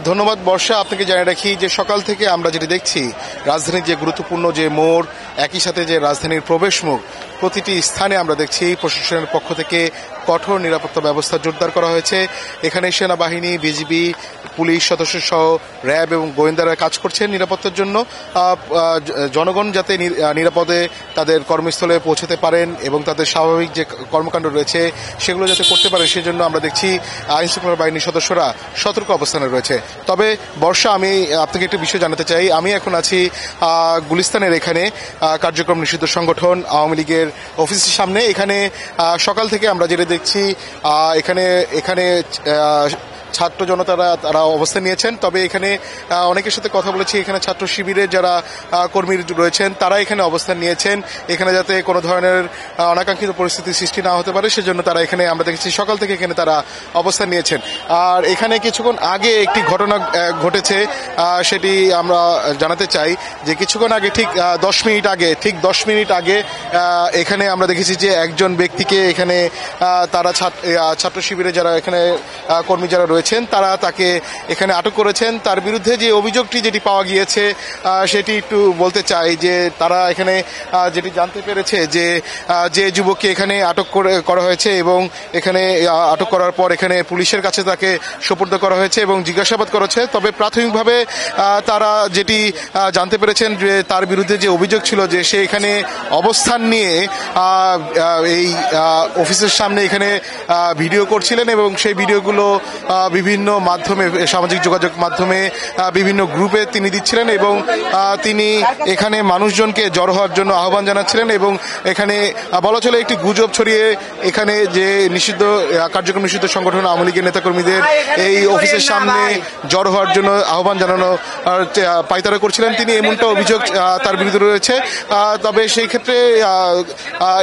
ধন্যবাদ বর্ষা। আপনাকে জানিয়ে রাখি যে সকাল থেকে আমরা যেটি দেখছি রাজধানীর যে গুরুত্বপূর্ণ যে মোড়, একই সাথে যে রাজধানীর প্রবেশ মুখ, প্রতিটি স্থানে আমরা দেখছি প্রশাসনের পক্ষ থেকে কঠোর নিরাপত্তা ব্যবস্থা জোরদার করা হয়েছে। এখানে সেনাবাহিনী, বিজিবি, পুলিশ সদস্য সহ র্যাব এবং গোয়েন্দারা কাজ করছেন নিরাপত্তার জন্য। জনগণ যাতে নিরাপদে তাদের কর্মস্থলে পৌঁছতে পারেন এবং তাদের স্বাভাবিক যে কর্মকাণ্ড রয়েছে সেগুলো যাতে করতে পারে, সেজন্য আমরা দেখছি আইন শৃঙ্খলা বাহিনীর সদস্যরা সতর্ক অবস্থানে রয়েছে। তবে বর্ষা, আমি আপনাকে একটি বিষয় জানাতে চাই। আমি এখন আছি গুলিস্তানের এখানে কার্যক্রম নিষিদ্ধ সংগঠন আওয়ামী লীগের অফিসের সামনে। এখানে সকাল থেকে আমরা যেটা দেখছি এখানে ছাত্র জনতারা তারা অবস্থান নিয়েছেন। তবে এখানে অনেকের সাথে কথা বলেছি, এখানে ছাত্র শিবিরের যারা কর্মী রয়েছেন তারা এখানে অবস্থান নিয়েছেন, এখানে যাতে কোনো ধরনের অনাকাঙ্ক্ষিত পরিস্থিতির সৃষ্টি না হতে পারে সেজন্য তারা এখানে, আমরা দেখেছি সকাল থেকে এখানে তারা অবস্থান নিয়েছেন। আর এখানে কিছুক্ষণ আগে একটি ঘটনা ঘটেছে, সেটি আমরা জানাতে চাই যে কিছুক্ষণ আগে ঠিক 10 মিনিট আগে এখানে আমরা দেখেছি যে একজন ব্যক্তিকে এখানে তারা ছাত্র শিবিরে যারা এখানে কর্মী যারা রয়েছেন তারা তাকে এখানে আটক করেছেন। তার বিরুদ্ধে যে অভিযোগটি যেটি পাওয়া গিয়েছে সেটি একটু বলতে চাই যে তারা এখানে যেটি জানতে পেরেছে যে যুবককে এখানে আটক করা হয়েছে এবং এখানে আটক করার পর এখানে পুলিশের কাছে তাকে সোপর্দ করা হয়েছে এবং জিজ্ঞাসাবাদ করা হচ্ছে। তবে প্রাথমিকভাবে তারা যেটি জানতে পেরেছেন যে তার বিরুদ্ধে যে অভিযোগ ছিল যে সে এখানে অবস্থান নিয়ে এই অফিসের সামনে এখানে ভিডিও করছিলেন এবং সেই ভিডিওগুলো বিভিন্ন মাধ্যমে, সামাজিক যোগাযোগ মাধ্যমে বিভিন্ন গ্রুপে তিনি দিচ্ছিলেন এবং তিনি এখানে মানুষজনকে জড়ো হওয়ার জন্য আহ্বান জানাচ্ছিলেন এবং এখানে বলা চলে একটি গুজব ছড়িয়ে এখানে যে কার্যক্রম নিষিদ্ধ সংগঠন আওয়ামী লীগের নেতাকর্মীদের এই অফিসের সামনে জড়ো হওয়ার জন্য আহ্বান জানানো পায়তারা করছিলেন তিনি, এমনটা অভিযোগ তার বিরুদ্ধে রয়েছে। তবে সেই ক্ষেত্রে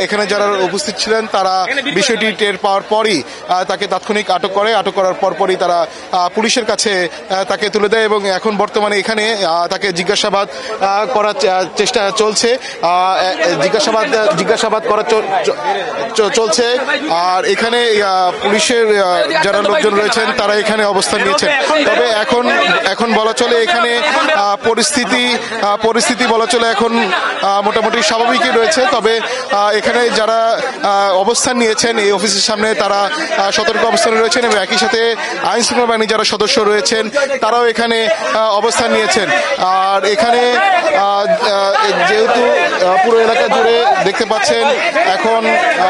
এখানে যারা উপস্থিত ছিলেন তারা বিষয়টি টের পাওয়ার পরই তাকে তাৎক্ষণিক আটক করার পরপরই তারা পুলিশের কাছে তাকে তুলে দেয় এবং এখন বর্তমানে এখানে তাকে জিজ্ঞাসাবাদ করার চেষ্টা চলছে, জিজ্ঞাসাবাদ করা চলছে। আর এখানে পুলিশের যারা লোকজন রয়েছেন তারা এখানে অবস্থান নিয়েছেন। তবে এখন বলা চলে এখানে পরিস্থিতি বলা চলে এখন মোটামুটি স্বাভাবিকই রয়েছে। তবে এখানে যারা অবস্থান নিয়েছেন এই অফিসের সামনে তারা সতর্ক অবস্থানে রয়েছেন এবং একই সাথে আইন শৃঙ্খলা বাহিনীর যারা সদস্য রয়েছেন তারাও এখানে অবস্থান নিয়েছেন। আর এখানে যেহেতু পুরো এলাকা জুড়ে দেখতে পাচ্ছেন এখন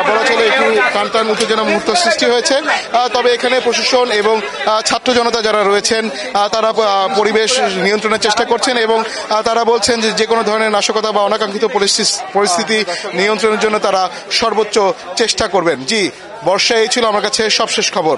বলা চলে একটু টানটান উত্তেজনা মুহূর্ত সৃষ্টি হয়েছে। তবে এখানে প্রশাসন এবং ছাত্র জনতা যারা রয়েছেন তারা পরিবেশ নিয়ন্ত্রণের চেষ্টা করছেন এবং তারা বলছেন যে কোনো ধরনের নাশকতা বা অনাকাঙ্ক্ষিত পরিস্থিতি নিয়ন্ত্রণের জন্য তারা সর্বোচ্চ চেষ্টা করবেন। জি বর্ষা, এই ছিল আমার কাছে সবশেষ খবর।